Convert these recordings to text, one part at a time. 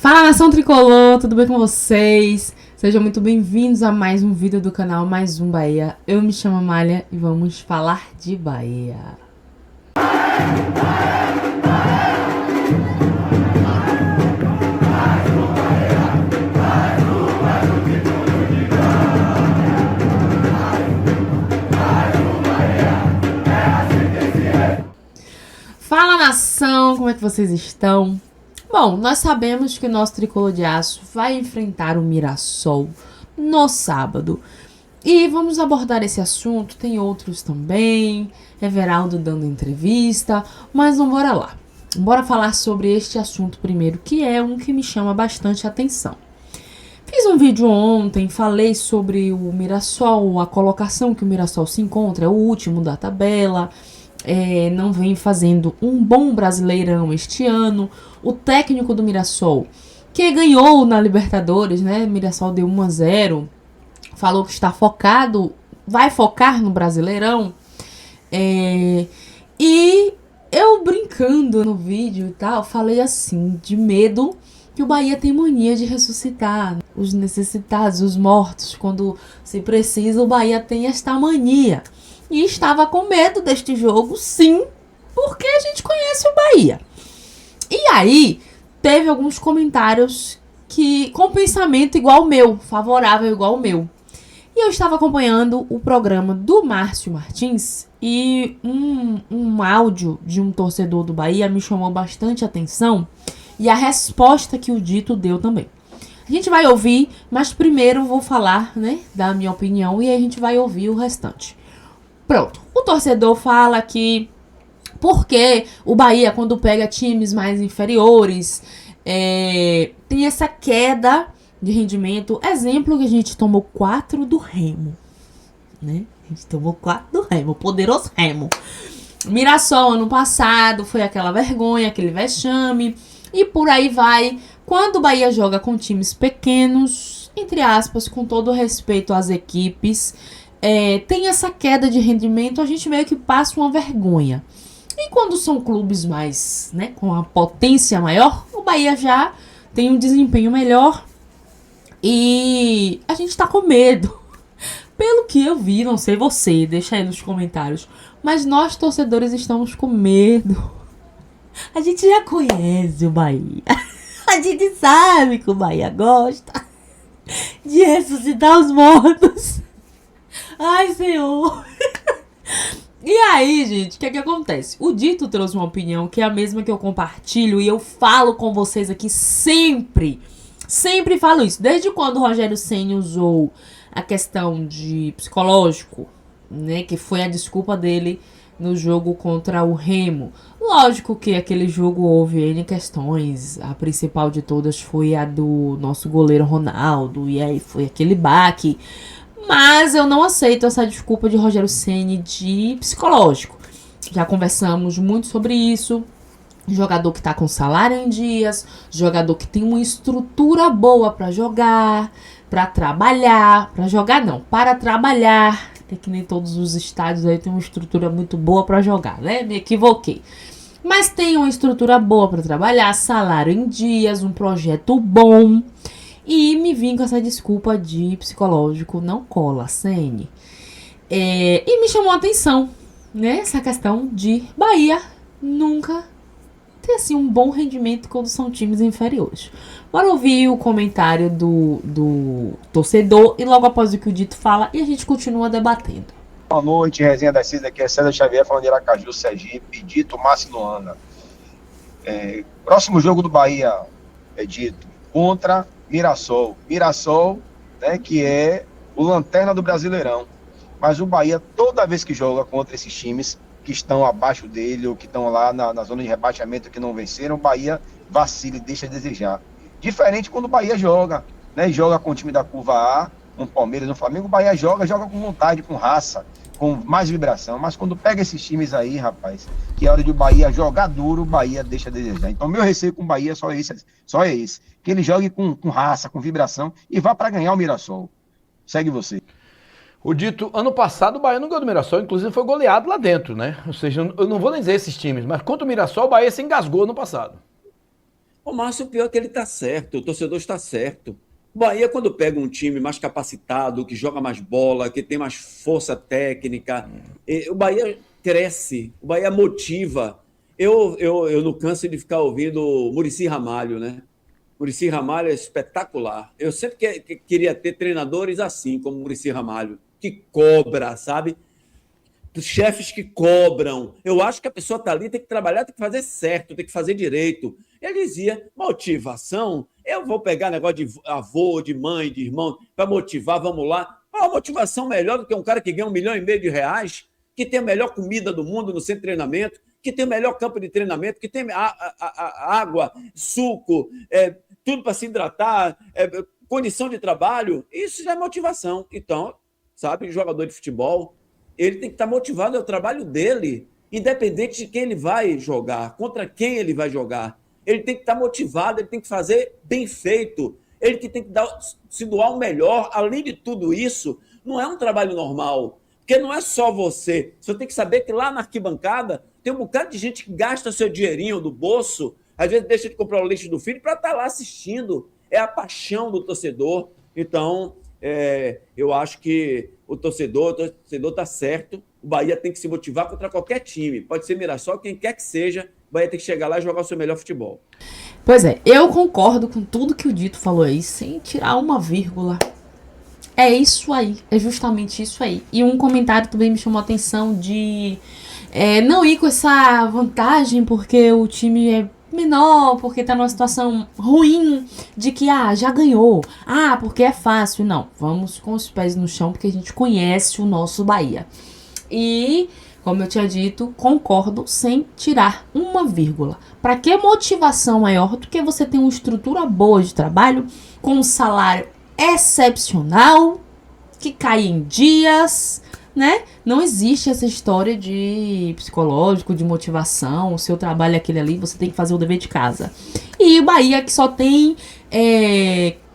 Fala, nação tricolor, tudo bem com vocês? Sejam muito bem-vindos a mais um vídeo do canal Mais Um Bahia. Eu me chamo Amália e vamos falar de Bahia. Fala, nação, como é que vocês estão? Bom, nós sabemos que o nosso tricolor de aço vai enfrentar o Mirassol no sábado. E vamos abordar esse assunto, tem outros também, Everaldo dando entrevista, mas vamos bora lá. Bora falar sobre este assunto primeiro, que é um que me chama bastante atenção. Fiz um vídeo ontem, falei sobre o Mirassol, a colocação que o Mirassol se encontra, é o último da tabela. Não vem fazendo um bom Brasileirão este ano. O técnico do Mirassol, que ganhou na Libertadores, né? Mirassol deu 1-0, falou que está focado, vai focar no Brasileirão. E eu brincando no vídeo e tal, falei assim, de medo que o Bahia tem mania de ressuscitar os necessitados, os mortos. Quando se precisa, o Bahia tem esta mania. E estava com medo deste jogo, sim, porque a gente conhece o Bahia. E aí, teve alguns comentários com pensamento igual ao meu, favorável igual ao meu. E eu estava acompanhando o programa do Márcio Martins e um áudio de um torcedor do Bahia me chamou bastante atenção e a resposta que o Dito deu também. A gente vai ouvir, mas primeiro eu vou falar, né, da minha opinião e aí a gente vai ouvir o restante. Pronto, o torcedor fala que porque o Bahia, quando pega times mais inferiores, tem essa queda de rendimento. Exemplo que a gente tomou 4 do Remo, né? A gente tomou 4 do Remo, poderoso Remo. Mirassol, ano passado, foi aquela vergonha, aquele vexame, e por aí vai. Quando o Bahia joga com times pequenos, entre aspas, com todo respeito às equipes, tem essa queda de rendimento, a gente meio que passa uma vergonha. E quando são clubes mais, né, com a potência maior, o Bahia já tem um desempenho melhor e a gente tá com medo. Pelo que eu vi, não sei você, deixa aí nos comentários, mas nós torcedores estamos com medo. A gente já conhece o Bahia. A gente sabe que o Bahia gosta de ressuscitar os mortos. Ai, Senhor. E aí, gente, o que acontece? O Dito trouxe uma opinião que é a mesma que eu compartilho e eu falo com vocês aqui sempre. Sempre falo isso. Desde quando o Rogério Ceni usou a questão de psicológico, né? Que foi a desculpa dele no jogo contra o Remo. Lógico que aquele jogo houve N questões. A principal de todas foi a do nosso goleiro Ronaldo. E aí foi aquele baque. Mas eu não aceito essa desculpa de Rogério Ceni de psicológico. Já conversamos muito sobre isso. Jogador que tá com salário em dias, jogador que tem uma estrutura boa para jogar, para trabalhar, para jogar não, para trabalhar. É que nem todos os estádios aí tem uma estrutura muito boa para jogar, né? Me equivoquei. Mas tem uma estrutura boa para trabalhar, salário em dias, um projeto bom. E me vim com essa desculpa de psicológico, não cola, Ceni. E me chamou a atenção, né? Essa questão de Bahia nunca ter assim um bom rendimento quando são times inferiores. Bora ouvir o comentário do torcedor e logo após o que o Dito fala e a gente continua debatendo. Boa noite, resenha das 6, aqui é César Xavier falando de Aracaju, Sergipe, Dito, Márcio Luana. Próximo jogo do Bahia, Dito, contra Mirassol. Mirassol, né, que é o lanterna do Brasileirão. Mas o Bahia, toda vez que joga contra esses times que estão abaixo dele ou que estão lá na zona de rebaixamento que não venceram, o Bahia vacila e deixa a desejar. Diferente quando o Bahia joga, né, joga com o time da curva A, no Palmeiras, no Flamengo, o Bahia joga com vontade, com raça, com mais vibração. Mas quando pega esses times aí, rapaz, que é hora de o Bahia jogar duro, o Bahia deixa a desejar. Então, meu receio com o Bahia só é esse. Que ele jogue com raça, com vibração e vá para ganhar o Mirassol. Segue você. O Dito, ano passado o Bahia não ganhou do Mirassol, inclusive foi goleado lá dentro, né? Ou seja, eu não vou nem dizer esses times, mas contra o Mirassol, o Bahia se engasgou no passado. O Márcio, pior que ele está certo, o torcedor está certo. O Bahia, quando pega um time mais capacitado, que joga mais bola, que tem mais força técnica, o Bahia cresce, o Bahia motiva. Eu não canso de ficar ouvindo o Muricy Ramalho, né? Muricy Ramalho é espetacular. Eu sempre queria ter treinadores assim, como o Muricy Ramalho, que cobra, sabe? Dos chefes que cobram. Eu acho que a pessoa está ali, tem que trabalhar, tem que fazer certo, tem que fazer direito. Ele dizia, motivação, eu vou pegar negócio de avô, de mãe, de irmão, para motivar, vamos lá. Qual a motivação melhor do que um cara que ganha 1,5 milhão de reais, que tem a melhor comida do mundo no centro de treinamento, que tem o melhor campo de treinamento, que tem água, suco, tudo para se hidratar, condição de trabalho? Isso já é motivação. Então, sabe, jogador de futebol, ele tem que estar motivado ao trabalho dele, independente de quem ele vai jogar, contra quem ele vai jogar. Ele tem que estar motivado, ele tem que fazer bem feito, ele que tem que se doar o melhor. Além de tudo isso, não é um trabalho normal, porque não é só você. Você tem que saber que lá na arquibancada tem um bocado de gente que gasta seu dinheirinho do bolso, às vezes deixa de comprar o leite do filho para estar lá assistindo. É a paixão do torcedor. Então, eu acho que o torcedor está certo. O Bahia tem que se motivar contra qualquer time. Pode ser Mirassol, quem quer que seja. O Bahia tem que chegar lá e jogar o seu melhor futebol. Pois é, eu concordo com tudo que o Dito falou aí, sem tirar uma vírgula. É isso aí, é justamente isso aí. E um comentário também me chamou a atenção de não ir com essa vantagem porque o time é menor, porque tá numa situação ruim, de que, já ganhou, porque é fácil. Não, vamos com os pés no chão, porque a gente conhece o nosso Bahia. E, como eu tinha dito, concordo sem tirar uma vírgula. Para que motivação maior do que você ter uma estrutura boa de trabalho, com um salário excepcional, que cai em dias, né? Não existe essa história de psicológico, de motivação. O seu trabalho é aquele ali, você tem que fazer o dever de casa. E o Bahia que só tem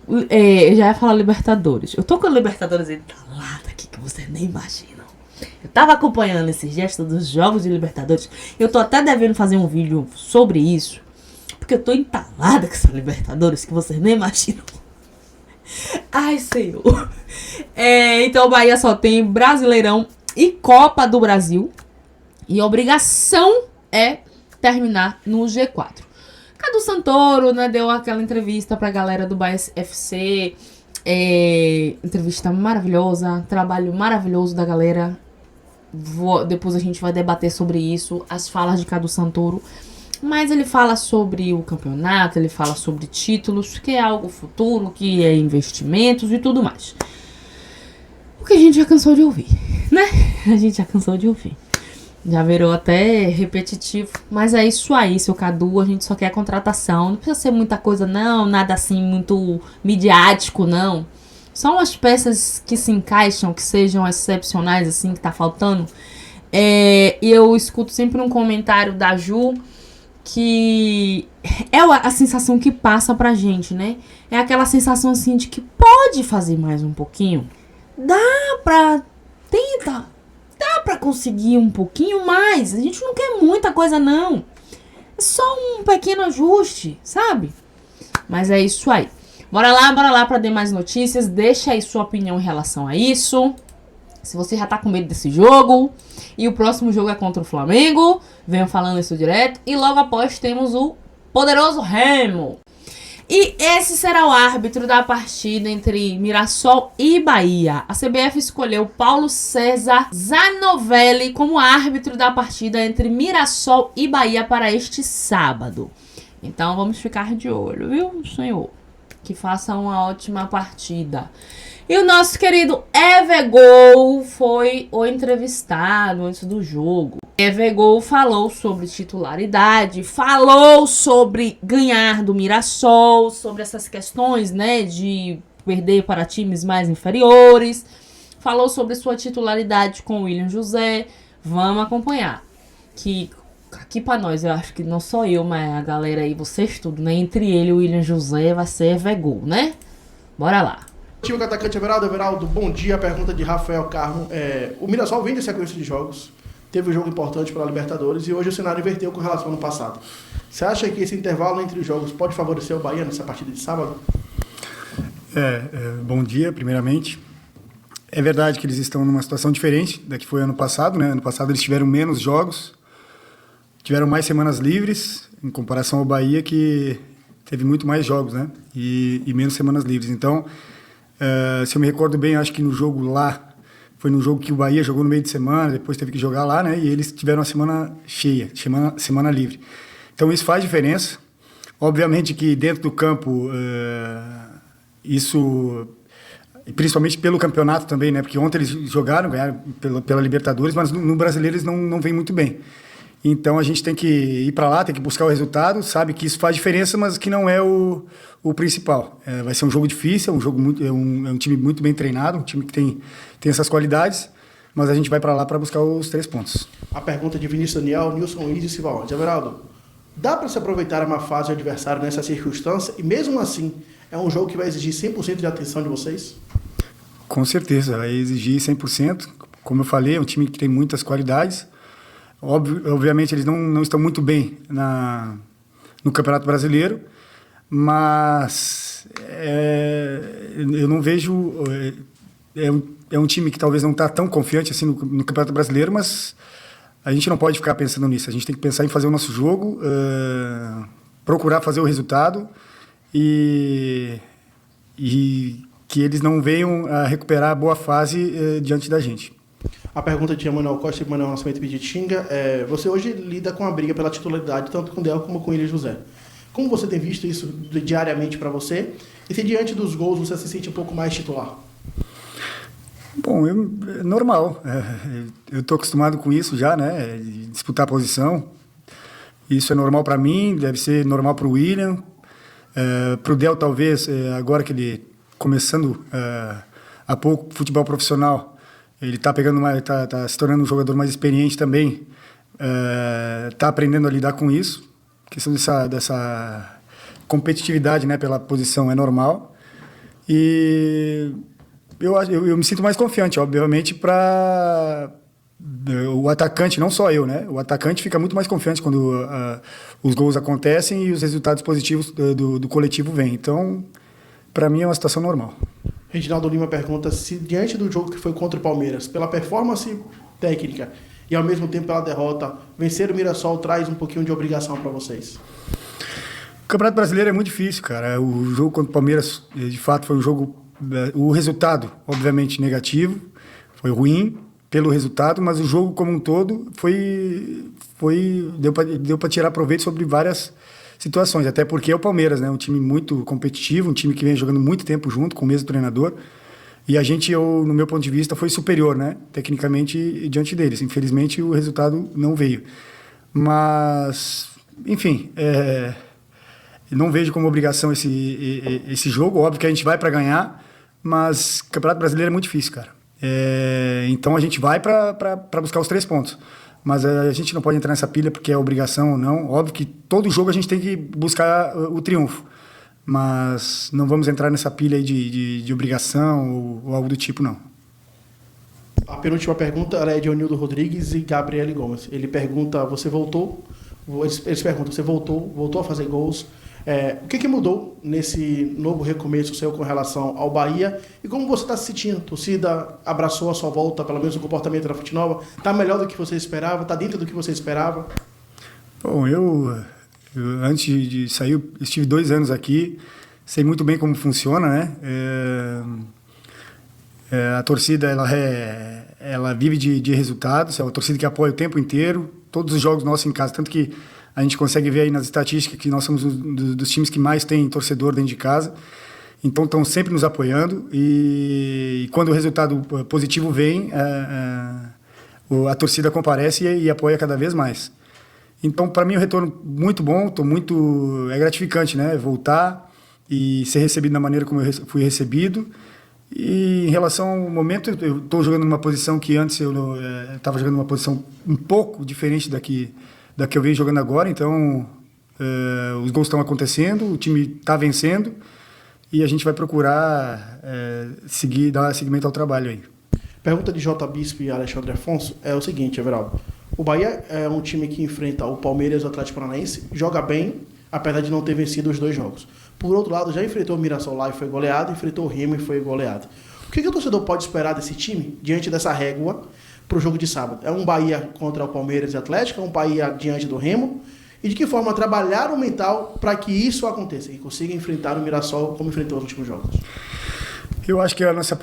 já ia falar Libertadores. Eu tô com a Libertadores entalada aqui que vocês nem imaginam. Eu tava acompanhando esses gestos dos jogos de Libertadores. Eu tô até devendo fazer um vídeo sobre isso, porque eu tô entalada com essa Libertadores que vocês nem imaginam. Ai, Senhor. Então o Bahia só tem Brasileirão e Copa do Brasil. E a obrigação é terminar no G4. Cadu Santoro, né, deu aquela entrevista pra galera do Bahia FC. Entrevista maravilhosa, trabalho maravilhoso da galera. Depois a gente vai debater sobre isso, as falas de Cadu Santoro. Mas ele fala sobre o campeonato, ele fala sobre títulos, que é algo futuro, que é investimentos e tudo mais. O que a gente já cansou de ouvir, né? A gente já cansou de ouvir. Já virou até repetitivo. Mas é isso aí, seu Cadu. A gente só quer contratação. Não precisa ser muita coisa, não. Nada assim muito midiático, não. Só umas peças que se encaixam, que sejam excepcionais, assim, que tá faltando. E eu escuto sempre um comentário da Ju, que é a sensação que passa pra gente, né? É aquela sensação assim de que pode fazer mais um pouquinho. Dá pra conseguir um pouquinho mais. A gente não quer muita coisa, não. É só um pequeno ajuste, sabe? Mas é isso aí. Bora lá pra dar mais notícias. Deixa aí sua opinião em relação a isso. Se você já tá com medo desse jogo. E o próximo jogo é contra o Flamengo. Venho falando isso direto. E logo após temos o poderoso Remo. E esse será o árbitro da partida entre Mirassol e Bahia. A CBF escolheu Paulo César Zanovelli como árbitro da partida entre Mirassol e Bahia para este sábado. Então vamos ficar de olho, viu, senhor? Que faça uma ótima partida. E o nosso querido Evergol foi o entrevistado antes do jogo. Evergol falou sobre titularidade, falou sobre ganhar do Mirassol, sobre essas questões, né, de perder para times mais inferiores. Falou sobre sua titularidade com o William José. Vamos acompanhar. Que aqui pra nós, eu acho que não só eu, mas a galera aí, vocês tudo, né? Entre ele e o William José vai ser Evergol, né? Bora lá. Time atacante Everaldo, bom dia. A pergunta de Rafael Carmo. O Mirassol vem de sequência de jogos. teve um jogo importante para a Libertadores e hoje o cenário inverteu com relação ao ano passado. Você acha que esse intervalo entre os jogos pode favorecer o Bahia nessa partida de sábado? Bom dia, primeiramente. É verdade que eles estão numa situação diferente da que foi ano passado, né? Ano passado eles tiveram menos jogos, tiveram mais semanas livres, em comparação ao Bahia, que teve muito mais jogos, né? E menos semanas livres. Então, se eu me recordo bem, acho que no jogo lá, foi no jogo que o Bahia jogou no meio de semana, depois teve que jogar lá, né? E eles tiveram uma semana cheia, semana livre. Então, isso faz diferença. Obviamente que dentro do campo, isso, principalmente pelo campeonato também, né? Porque ontem eles ganharam pela Libertadores, mas no Brasileiro eles não vêm muito bem. Então a gente tem que ir para lá, tem que buscar o resultado, sabe que isso faz diferença, mas que não é o principal. Vai ser um jogo difícil, é um time muito bem treinado, um time que tem essas qualidades, mas a gente vai para lá para buscar os 3 pontos. A pergunta de Vinícius Daniel, Nilson Luiz e Silvaldi. Everaldo, dá para se aproveitar a má fase do adversário nessa circunstância e mesmo assim é um jogo que vai exigir 100% de atenção de vocês? Com certeza, vai exigir 100%. Como eu falei, é um time que tem muitas qualidades. Obviamente eles não estão muito bem no Campeonato Brasileiro, mas eu não vejo... É um time que talvez não está tão confiante assim no Campeonato Brasileiro, mas a gente não pode ficar pensando nisso. A gente tem que pensar em fazer o nosso jogo, procurar fazer o resultado e que eles não venham a recuperar a boa fase diante da gente. A pergunta de Emanuel Costa e Emanuel Nascimento Piditinga é: você hoje lida com a briga pela titularidade tanto com o Del como com o Willian José. Como você tem visto isso diariamente para você? E se diante dos gols você se sente um pouco mais titular? Bom, normal. Eu estou acostumado com isso já, né? Disputar a posição. Isso é normal para mim, deve ser normal para o Willian. Para o Del, talvez, agora que ele começando há pouco futebol profissional, ele está tá se tornando um jogador mais experiente também, está aprendendo a lidar com isso. A questão dessa competitividade, né, pela posição é normal. E eu me sinto mais confiante, obviamente, para o atacante, não só eu, né? O atacante fica muito mais confiante quando os gols acontecem e os resultados positivos do coletivo vêm. Então, para mim é uma situação normal. Reginaldo Lima pergunta se diante do jogo que foi contra o Palmeiras, pela performance técnica e ao mesmo tempo pela derrota, vencer o Mirassol traz um pouquinho de obrigação para vocês. O Campeonato Brasileiro é muito difícil, cara. O jogo contra o Palmeiras, de fato, foi um jogo... O resultado, obviamente, negativo, foi ruim pelo resultado, mas o jogo como um todo deu para tirar proveito sobre várias situações, até porque é o Palmeiras, né? Um time muito competitivo, um time que vem jogando muito tempo junto com o mesmo treinador, e a gente, no meu ponto de vista, foi superior, né? Tecnicamente, diante deles. Infelizmente, o resultado não veio. Mas, enfim, não vejo como obrigação esse jogo. Óbvio que a gente vai para ganhar, mas o Campeonato Brasileiro é muito difícil, cara. Então a gente vai para buscar os 3 pontos. Mas a gente não pode entrar nessa pilha porque é obrigação ou não. Óbvio que todo jogo a gente tem que buscar o triunfo. Mas não vamos entrar nessa pilha aí de obrigação ou algo do tipo, não. A penúltima pergunta é de Onildo Rodrigues e Gabriele Gomes. Ele pergunta, você voltou? Eles perguntam, você voltou a fazer gols? O que mudou nesse novo recomeço seu com relação ao Bahia? E como você está se sentindo? A torcida abraçou a sua volta, pelo menos o comportamento da Fonte Nova? Está melhor do que você esperava? Está dentro do que você esperava? Bom, eu antes de sair, eu estive 2 anos aqui, sei muito bem como funciona, né? A torcida, ela vive de resultados, é uma torcida que apoia o tempo inteiro, todos os jogos nossos em casa, tanto que a gente consegue ver aí nas estatísticas que nós somos dos times que mais tem torcedor dentro de casa. Então, estão sempre nos apoiando e quando o resultado positivo vem, a torcida comparece e apoia cada vez mais. Então, para mim, o retorno muito bom, é gratificante, né? Voltar e ser recebido da maneira como eu fui recebido. E em relação ao momento, eu estou jogando numa posição que antes eu estava jogando numa posição um pouco diferente da que eu venho jogando agora. Então, os gols estão acontecendo, o time está vencendo e a gente vai procurar dar seguimento ao trabalho aí. Pergunta de J. Bispo e Alexandre Afonso é o seguinte, Everaldo. O Bahia é um time que enfrenta o Palmeiras e o Atlético Paranaense, joga bem, apesar de não ter vencido os 2 jogos. Por outro lado, já enfrentou o Mirassol lá e foi goleado, enfrentou o Remo e foi goleado. O que o torcedor pode esperar desse time, diante dessa régua, para o jogo de sábado? É um Bahia contra o Palmeiras e Atlético? É um Bahia diante do Remo? E de que forma trabalhar o mental para que isso aconteça e consiga enfrentar o Mirassol como enfrentou os últimos jogos? Eu acho que o nosso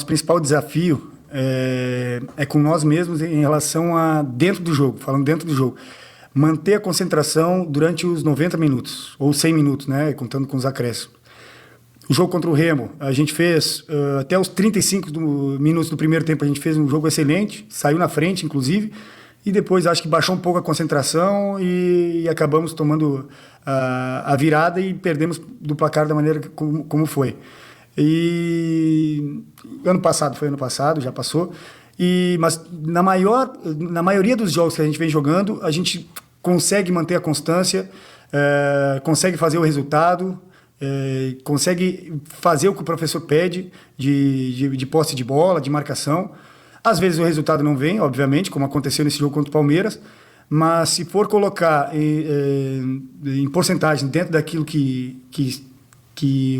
principal desafio é com nós mesmos em relação a dentro do jogo, falando dentro do jogo. Manter a concentração durante os 90 minutos, ou 100 minutos, né, contando com os acréscimos. O jogo contra o Remo, a gente fez, até os 35 minutos do primeiro tempo, a gente fez um jogo excelente, saiu na frente, inclusive, e depois acho que baixou um pouco a concentração e acabamos tomando a virada e perdemos do placar da maneira como foi. E ano passado, já passou. Mas na maioria dos jogos que a gente vem jogando, a gente consegue manter a constância, consegue fazer o resultado, consegue fazer o que o professor pede de posse de bola, de marcação. Às vezes o resultado não vem, obviamente, como aconteceu nesse jogo contra o Palmeiras, mas se for colocar em porcentagem dentro daquilo que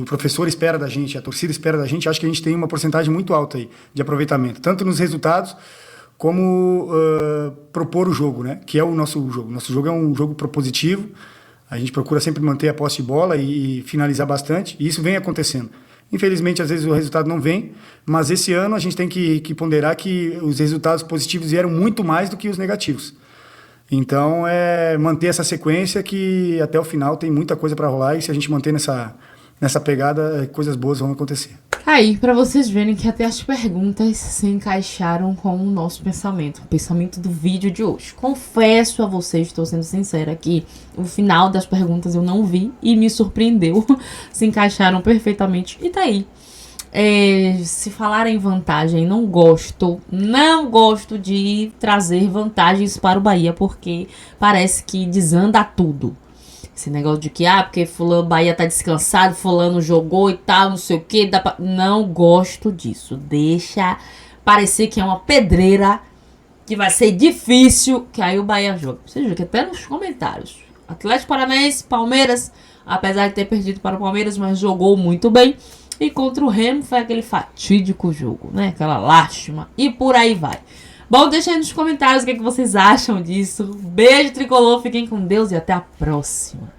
o professor espera da gente, a torcida espera da gente, acho que a gente tem uma porcentagem muito alta aí de aproveitamento, tanto nos resultados como propor o jogo, né? Que é o nosso jogo. Nosso jogo é um jogo propositivo, a gente procura sempre manter a posse de bola e finalizar bastante, e isso vem acontecendo. Infelizmente, às vezes o resultado não vem, mas esse ano a gente tem que ponderar que os resultados positivos vieram muito mais do que os negativos. Então, manter essa sequência que até o final tem muita coisa para rolar, e se a gente manter nessa pegada, coisas boas vão acontecer. Aí, pra vocês verem que até as perguntas se encaixaram com o nosso pensamento, o pensamento do vídeo de hoje. Confesso a vocês, estou sendo sincera, que o final das perguntas eu não vi e me surpreendeu. Se encaixaram perfeitamente. E tá aí. Se falar em vantagem, não gosto de trazer vantagens para o Bahia, porque parece que desanda tudo. Esse negócio de que, porque fulano, Bahia tá descansado, fulano jogou e tal, não sei o que. Não gosto disso. Deixa parecer que é uma pedreira, que vai ser difícil, que aí o Bahia joga. Você viu que até nos comentários. Atlético Paranaense, Palmeiras, apesar de ter perdido para o Palmeiras, mas jogou muito bem. E contra o Remo foi aquele fatídico jogo, né? Aquela lástima. E por aí vai. Bom, deixa aí nos comentários o que vocês acham disso. Beijo tricolor, fiquem com Deus e até a próxima.